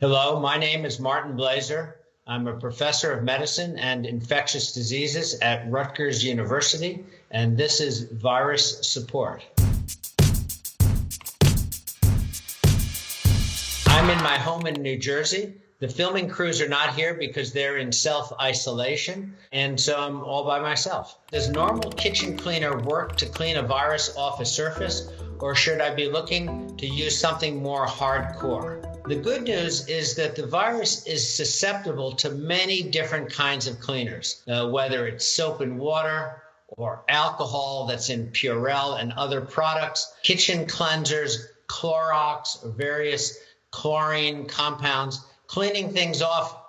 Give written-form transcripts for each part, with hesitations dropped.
Hello, my name is Martin Blaser. I'm a professor of medicine and infectious diseases at Rutgers University, and this is Virus Support. I'm in my home in New Jersey. The filming crews are not here because they're in self-isolation, and so I'm all by myself. Does normal kitchen cleaner work to clean a virus off a surface, or should I be looking to use something more hardcore? The good news is that the virus is susceptible to many different kinds of cleaners, whether it's soap and water or alcohol that's in Purell and other products, kitchen cleansers, Clorox, or various chlorine compounds. Cleaning things off,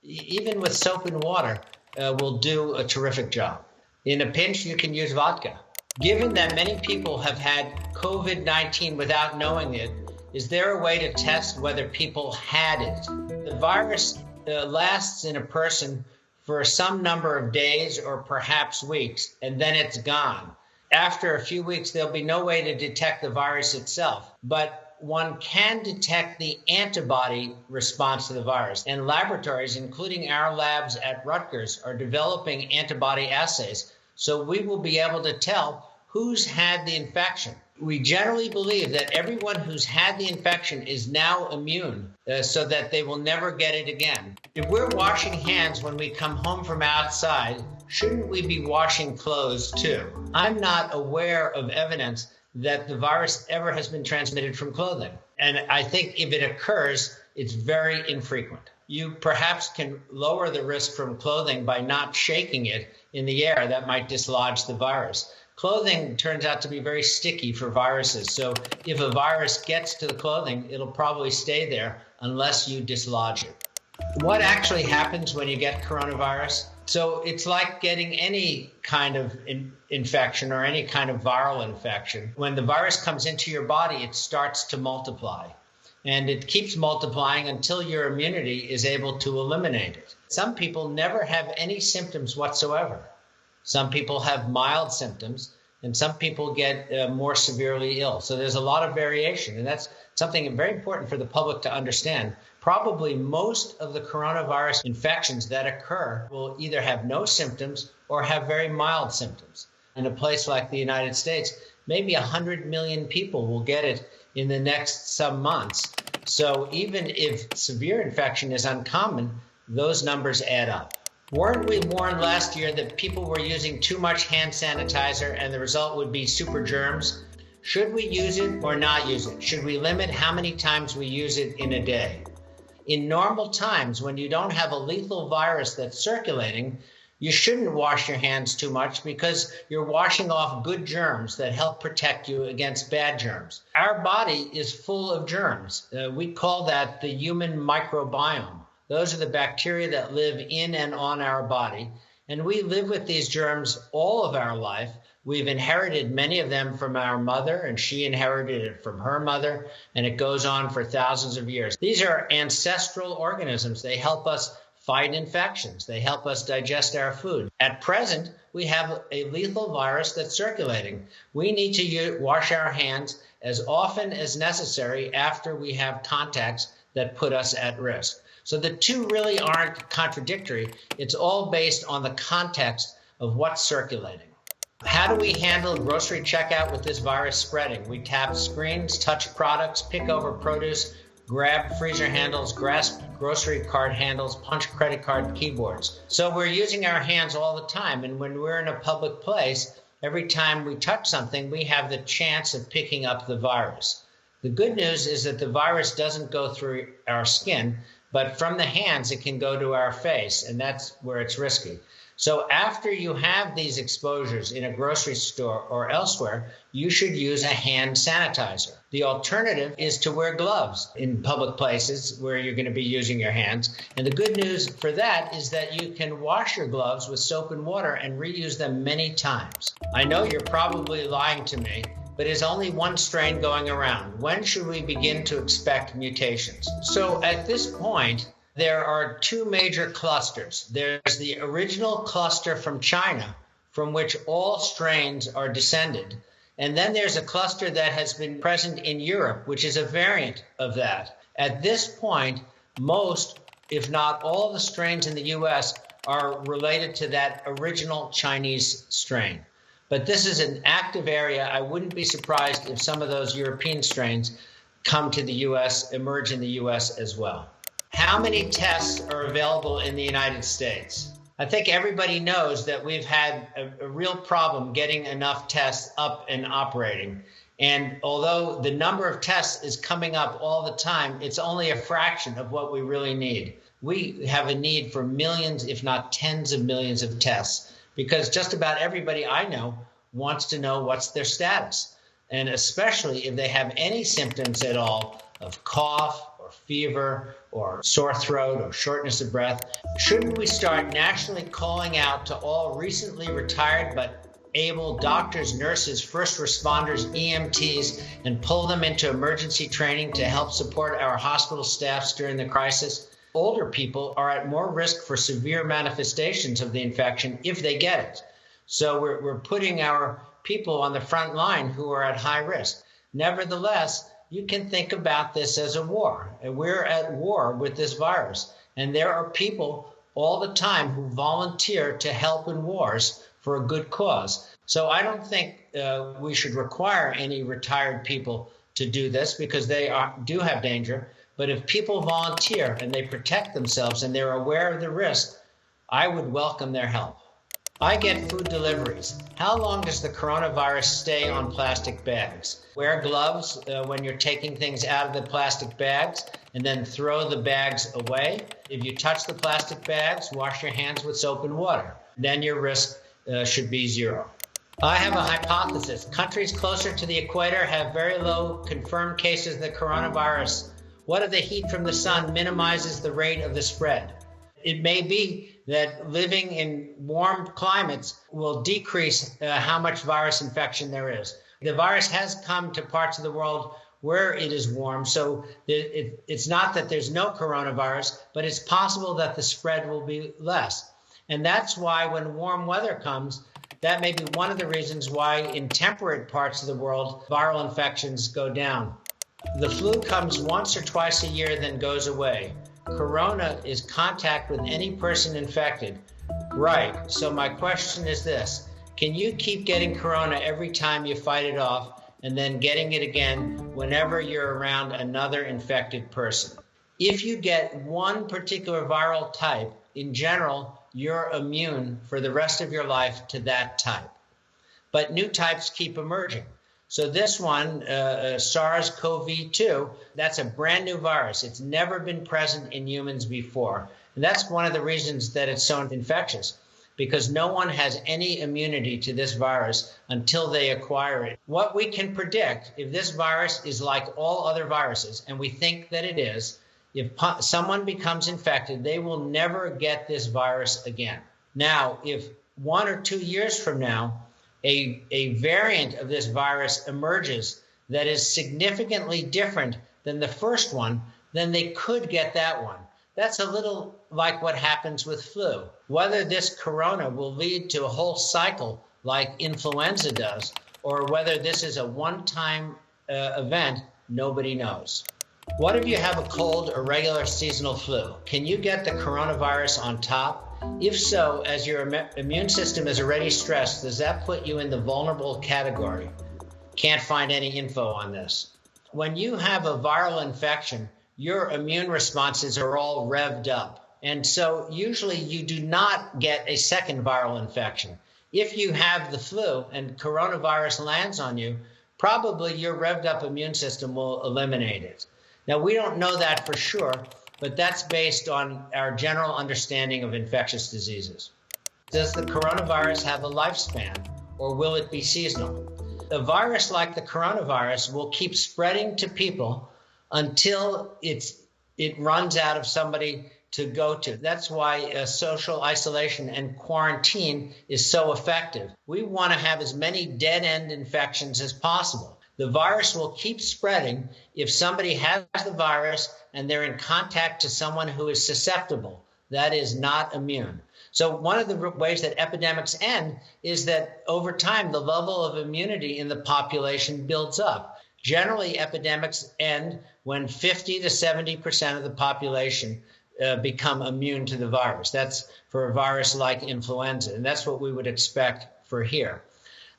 even with soap and water, will do a terrific job. In a pinch, you can use vodka. Given that many people have had COVID-19 without knowing it, is there a way to test whether people had it? The virus lasts in a person for some number of days or perhaps weeks, and then it's gone. After a few weeks, there'll be no way to detect the virus itself, but one can detect the antibody response to the virus. And laboratories, including our labs at Rutgers, are developing antibody assays, so we will be able to tell who's had the infection. We generally believe that everyone who's had the infection is now immune so that they will never get it again. If we're washing hands when we come home from outside, shouldn't we be washing clothes too? I'm not aware of evidence that the virus ever has been transmitted from clothing. And I think if it occurs, it's very infrequent. You perhaps can lower the risk from clothing by not shaking it in the air. That might dislodge the virus. Clothing turns out to be very sticky for viruses. So if a virus gets to the clothing, it'll probably stay there unless you dislodge it. What actually happens when you get coronavirus? So it's like getting any kind of infection or any kind of viral infection. When the virus comes into your body, it starts to multiply. And it keeps multiplying until your immunity is able to eliminate it. Some people never have any symptoms whatsoever. Some people have mild symptoms, and some people get more severely ill. So there's a lot of variation, and that's something very important for the public to understand. Probably most of the coronavirus infections that occur will either have no symptoms or have very mild symptoms. In a place like the United States, maybe 100 million people will get it in the next some months. So even if severe infection is uncommon, those numbers add up. Weren't we warned last year that people were using too much hand sanitizer and the result would be super germs? Should we use it or not use it? Should we limit how many times we use it in a day? In normal times, when you don't have a lethal virus that's circulating, you shouldn't wash your hands too much because you're washing off good germs that help protect you against bad germs. Our body is full of germs. We call that the human microbiome. Those are the bacteria that live in and on our body. And we live with these germs all of our life. We've inherited many of them from our mother, and she inherited it from her mother, and it goes on for thousands of years. These are ancestral organisms. They help us fight infections. They help us digest our food. At present, we have a lethal virus that's circulating. We need to wash our hands as often as necessary after we have contacts that put us at risk. So the two really aren't contradictory. It's all based on the context of what's circulating. How do we handle grocery checkout with this virus spreading? We tap screens, touch products, pick over produce, grab freezer handles, grasp grocery cart handles, punch credit card keyboards. So we're using our hands all the time. And when we're in a public place, every time we touch something, we have the chance of picking up the virus. The good news is that the virus doesn't go through our skin, but from the hands, it can go to our face, and that's where it's risky. So after you have these exposures in a grocery store or elsewhere, you should use a hand sanitizer. The alternative is to wear gloves in public places where you're going to be using your hands. And the good news for that is that you can wash your gloves with soap and water and reuse them many times. I know you're probably lying to me, but is only one strain going around. When should we begin to expect mutations? So at this point, there are two major clusters. There's the original cluster from China, from which all strains are descended. And then there's a cluster that has been present in Europe, which is a variant of that. At this point, most, if not all, the strains in the U.S. are related to that original Chinese strain. But this is an active area. I wouldn't be surprised if some of those European strains come to the U.S., emerge in the U.S. as well. How many tests are available in the United States? I think everybody knows that we've had a real problem getting enough tests up and operating. And although the number of tests is coming up all the time, it's only a fraction of what we really need. We have a need for millions, if not tens of millions of tests, because just about everybody I know wants to know what's their status. And especially if they have any symptoms at all of cough or fever or sore throat or shortness of breath, shouldn't we start nationally calling out to all recently retired but able doctors, nurses, first responders, EMTs, and pull them into emergency training to help support our hospital staffs during the crisis? Older people are at more risk for severe manifestations of the infection if they get it. So we're putting our people on the front line who are at high risk. Nevertheless, you can think about this as a war. And we're at war with this virus. And there are people all the time who volunteer to help in wars for a good cause. So I don't think we should require any retired people to do this because they do have danger. But if people volunteer and they protect themselves and they're aware of the risk, I would welcome their help. I get food deliveries. How long does the coronavirus stay on plastic bags? Wear gloves when you're taking things out of the plastic bags and then throw the bags away. If you touch the plastic bags, wash your hands with soap and water. Then your risk should be zero. I have a hypothesis. Countries closer to the equator have very low confirmed cases of the coronavirus. What if the heat from the sun minimizes the rate of the spread? It may be that living in warm climates will decrease how much virus infection there is. The virus has come to parts of the world where it is warm, so it's not that there's no coronavirus, but it's possible that the spread will be less. And that's why when warm weather comes, that may be one of the reasons why in temperate parts of the world, viral infections go down. The flu comes once or twice a year, then goes away. Corona is contact with any person infected. Right. So my question is this. Can you keep getting corona every time you fight it off and then getting it again whenever you're around another infected person? If you get one particular viral type, in general, you're immune for the rest of your life to that type. But new types keep emerging. So this one, SARS-CoV-2, that's a brand new virus. It's never been present in humans before. And that's one of the reasons that it's so infectious, because no one has any immunity to this virus until they acquire it. What we can predict, if this virus is like all other viruses, and we think that it is, if someone becomes infected, they will never get this virus again. Now, if 1 or 2 years from now, a variant of this virus emerges that is significantly different than the first one, then they could get that one. That's a little like what happens with flu. Whether this corona will lead to a whole cycle like influenza does, or whether this is a one-time event, nobody knows. What if you have a cold or regular seasonal flu? Can you get the coronavirus on top? If so, as your immune system is already stressed, does that put you in the vulnerable category? Can't find any info on this. When you have a viral infection, your immune responses are all revved up. And so usually you do not get a second viral infection. If you have the flu and coronavirus lands on you, probably your revved up immune system will eliminate it. Now, we don't know that for sure, but that's based on our general understanding of infectious diseases. Does the coronavirus have a lifespan, or will it be seasonal? A virus like the coronavirus will keep spreading to people until it runs out of somebody to go to. That's why social isolation and quarantine is so effective. We want to have as many dead-end infections as possible. The virus will keep spreading if somebody has the virus and they're in contact to someone who is susceptible, that is not immune. So one of the ways that epidemics end is that over time, the level of immunity in the population builds up. Generally, epidemics end when 50 to 70% of the population become immune to the virus. That's for a virus like influenza, and that's what we would expect for here.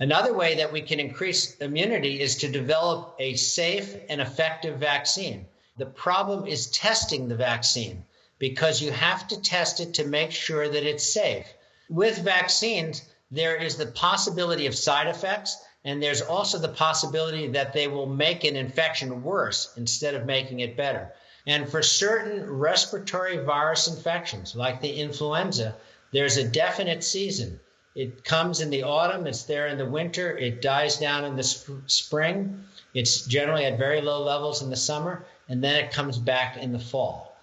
Another way that we can increase immunity is to develop a safe and effective vaccine. The problem is testing the vaccine, because you have to test it to make sure that it's safe. With vaccines, there is the possibility of side effects, and there's also the possibility that they will make an infection worse instead of making it better. And for certain respiratory virus infections, like the influenza, there's a definite season. It comes in the autumn, it's there in the winter, it dies down in the spring, it's generally at very low levels in the summer, and then it comes back in the fall.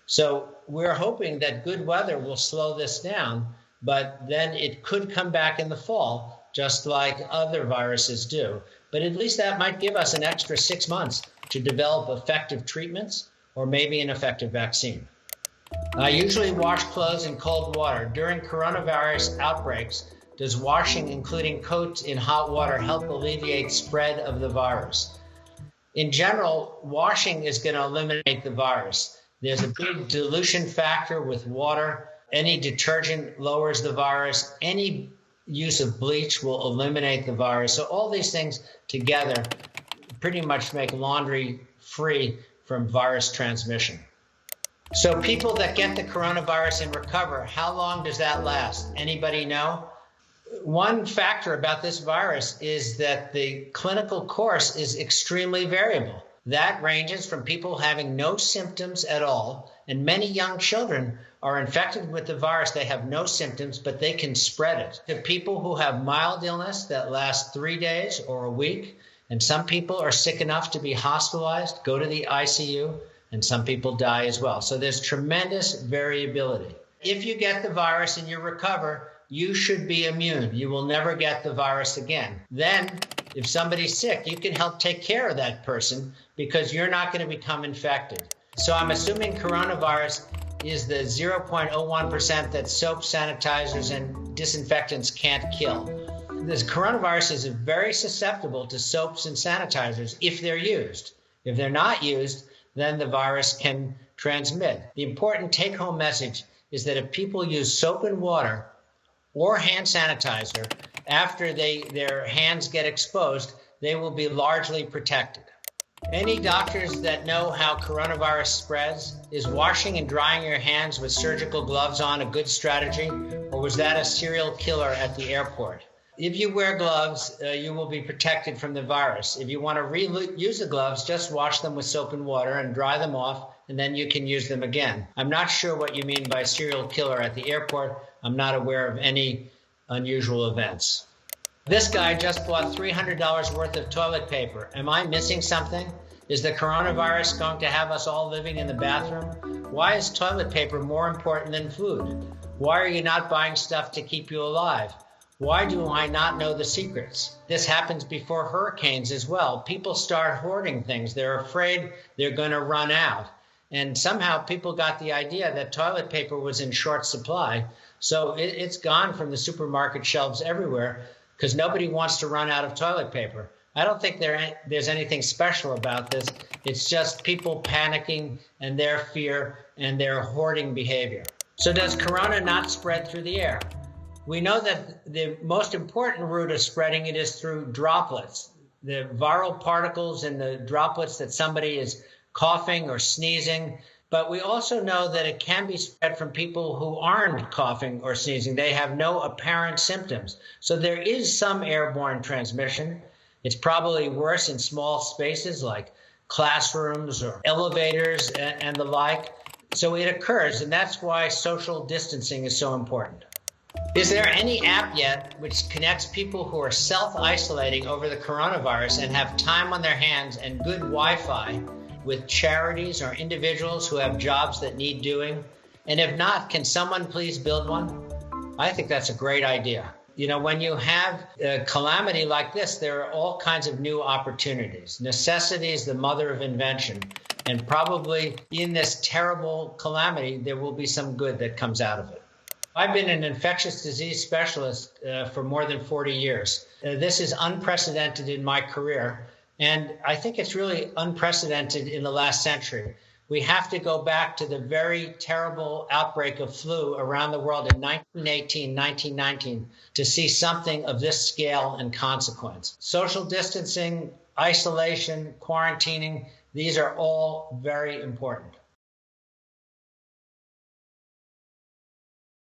So we're hoping that good weather will slow this down, but then it could come back in the fall, just like other viruses do. But at least that might give us an extra 6 months to develop effective treatments or maybe an effective vaccine. I usually wash clothes in cold water. During coronavirus outbreaks, does washing, including coats in hot water, help alleviate spread of the virus? In general, washing is going to eliminate the virus. There's a big dilution factor with water. Any detergent lowers the virus. Any use of bleach will eliminate the virus. So all these things together pretty much make laundry free from virus transmission. So people that get the coronavirus and recover, how long does that last? Anybody know? One factor about this virus is that the clinical course is extremely variable. That ranges from people having no symptoms at all, and many young children are infected with the virus. They have no symptoms, but they can spread it to people who have mild illness that lasts 3 days or a week, and some people are sick enough to be hospitalized, go to the ICU, and some people die as well. So there's tremendous variability. If you get the virus and you recover, you should be immune. You will never get the virus again. Then, if somebody's sick, you can help take care of that person because you're not going to become infected. So I'm assuming coronavirus is the 0.01% that soap, sanitizers, and disinfectants can't kill. This coronavirus is very susceptible to soaps and sanitizers if they're used. If they're not used, then the virus can transmit. The important take-home message is that if people use soap and water or hand sanitizer after their hands get exposed, they will be largely protected. Any doctors that know how coronavirus spreads, is washing and drying your hands with surgical gloves on a good strategy, or was that a serial killer at the airport? If you wear gloves, you will be protected from the virus. If you want to reuse the gloves, just wash them with soap and water and dry them off, and then you can use them again. I'm not sure what you mean by serial killer at the airport. I'm not aware of any unusual events. This guy just bought $300 worth of toilet paper. Am I missing something? Is the coronavirus going to have us all living in the bathroom? Why is toilet paper more important than food? Why are you not buying stuff to keep you alive? Why do I not know the secrets? This happens before hurricanes as well. People start hoarding things. They're afraid they're going to run out. And somehow people got the idea that toilet paper was in short supply. So it's gone from the supermarket shelves everywhere because nobody wants to run out of toilet paper. I don't think there's anything special about this. It's just people panicking and their fear and their hoarding behavior. So does corona not spread through the air? We know that the most important route of spreading it is through droplets, the viral particles and the droplets that somebody is coughing or sneezing. But we also know that it can be spread from people who aren't coughing or sneezing. They have no apparent symptoms. So there is some airborne transmission. It's probably worse in small spaces like classrooms or elevators and the like. So it occurs, and that's why social distancing is so important. Is there any app yet which connects people who are self-isolating over the coronavirus and have time on their hands and good Wi-Fi with charities or individuals who have jobs that need doing? And if not, can someone please build one? I think that's a great idea. You know, when you have a calamity like this, there are all kinds of new opportunities. Necessity is the mother of invention. And probably in this terrible calamity, there will be some good that comes out of it. I've been an infectious disease specialist for more than 40 years. This is unprecedented in my career. And I think it's really unprecedented in the last century. We have to go back to the very terrible outbreak of flu around the world in 1918, 1919 to see something of this scale and consequence. Social distancing, isolation, quarantining, these are all very important.